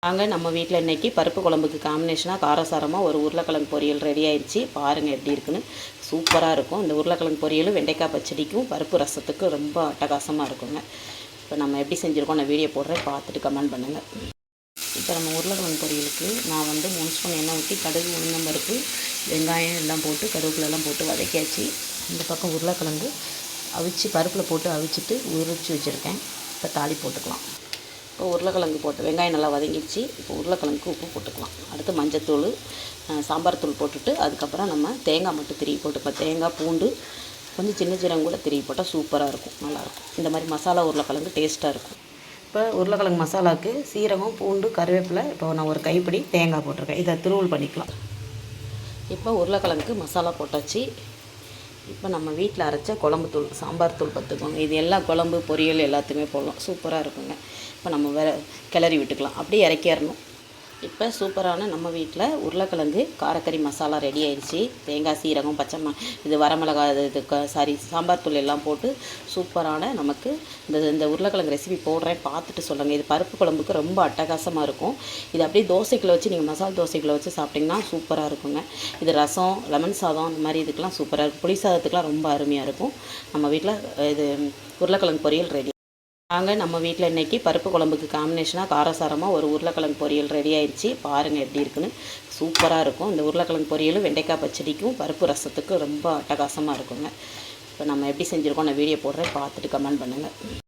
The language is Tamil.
வாங்க நம்ம வீட்டில் இன்றைக்கி பருப்பு குழம்புக்கு காம்பினேஷனாக காரசாரமாக ஒரு உருளைக்கிழங்கு பொரியல் ரெடி ஆயிடுச்சு. பாருங்கள் எப்படி இருக்குன்னு. சூப்பராக இருக்கும். இந்த உருளைக்கிழங்கு பொரியலும் வெண்டைக்காய் பச்சடிக்கும் பருப்பு ரசத்துக்கு ரொம்ப அட்டகாசமாக இருக்குங்க. இப்போ நம்ம எப்படி செஞ்சுருக்கோம் நான் வீடியோ போடுறேன், பார்த்துட்டு கமெண்ட் பண்ணுங்கள். இப்போ நம்ம உருளைக்கிழங்கு பொரியலுக்கு நான் 3 ஸ்பூன் எண்ணெய் ஊற்றி கடுகு, உளுந்தம்பருப்பு, வெங்காயம் எல்லாம் போட்டு கருவேப்பிலெல்லாம் போட்டு வதக்கியாச்சு. இந்த பக்கம் உருளைக்கிழங்கு அவிச்சு பருப்பில் போட்டு அவிச்சிட்டு உரிச்சு வச்சுருக்கேன். இப்போ தாளி போட்டுக்கலாம். இப்போ உருளைக்கிழங்கு போட்டு வெங்காயம் நல்லா வதங்கிடுச்சு. இப்போ உருளைக்கிழங்குக்கு உப்பு போட்டுக்கலாம். அடுத்து மஞ்சத்தூள், சாம்பார் தூள் போட்டுட்டு அதுக்கப்புறம் நம்ம தேங்காய் மட்டும் திருவி போட்டுக்கலாம். தேங்காய், பூண்டு, கொஞ்சம் சின்ன சீரகம் கூட திருவி போட்டால் சூப்பராக இருக்கும், நல்லாயிருக்கும். இந்த மாதிரி மசாலா உருளைக்கிழங்கு டேஸ்ட்டாக இருக்கும். இப்போ உருளைக்கிழங்கு மசாலாவுக்கு சீரகம், பூண்டு, கருவேப்பிலை, இப்போ நான் ஒரு கைப்பிடி தேங்காய் போட்டிருக்கேன். இதை துருவல் பண்ணிக்கலாம். இப்போ உருளைக்கிழங்குக்கு மசாலா போட்டாச்சு. இப்போ நம்ம வீட்டில் அரைச்ச குழம்பு தூள், சாம்பார் தூள் பார்த்துக்கோங்க. இது எல்லா குழம்பு பொரியல் எல்லாத்தையுமே போடலாம், சூப்பராக இருக்குங்க. இப்போ நம்ம கிளறி விட்டுக்கலாம், அப்படியே இறக்கிடணும். இப்போ சூப்பரான நம்ம வீட்டில் உருளைக்கிழங்கு காரக்கறி மசாலா ரெடி ஆயிடுச்சு. தேங்காய், சீரகம், இது வரமிளகாய், சாம்பார் தூள் எல்லாம் போட்டு சூப்பரான நமக்கு இந்த உருளைக்கிழங்கு ரெசிபி போடுறேன், பார்த்துட்டு சொல்லுங்கள். இது பருப்பு குழம்புக்கு ரொம்ப அட்டகாசமாக இருக்கும். இது அப்படியே தோசைக்குள்ளே வச்சு நீங்கள் மசாலா தோசைக்குள்ளே வச்சு சாப்பிட்டிங்கன்னா சூப்பராக இருக்குங்க. இது ரசம், லெமன் சாதம், இந்த மாதிரி இதுக்கெலாம் சூப்பராக இருக்கும். புளி சாதத்துக்கெலாம் ரொம்ப அருமையாக இருக்கும். நம்ம வீட்டில் இது உருளைக்கிழங்கு பொரியல் ரெடி. வாங்க நம்ம வீட்டில் இன்றைக்கி பருப்பு குழம்புக்கு காம்பினேஷனாக காரசாரமாக ஒரு உருளைக்கிழங்கு பொரியல் ரெடி ஆயிடுச்சு. பாருங்கள் எப்படி இருக்குன்னு. சூப்பராக இருக்கும். இந்த உருளைக்கிழங்கு பொரியலும் வெண்டைக்காய் பச்சடிக்கும் பருப்பு ரசத்துக்கு ரொம்ப அட்டகாசமாக இருக்குங்க. இப்போ நம்ம எப்படி செஞ்சுருக்கோம் நான் வீடியோ போடுறேன், பார்த்துட்டு கமெண்ட் பண்ணுங்கள்.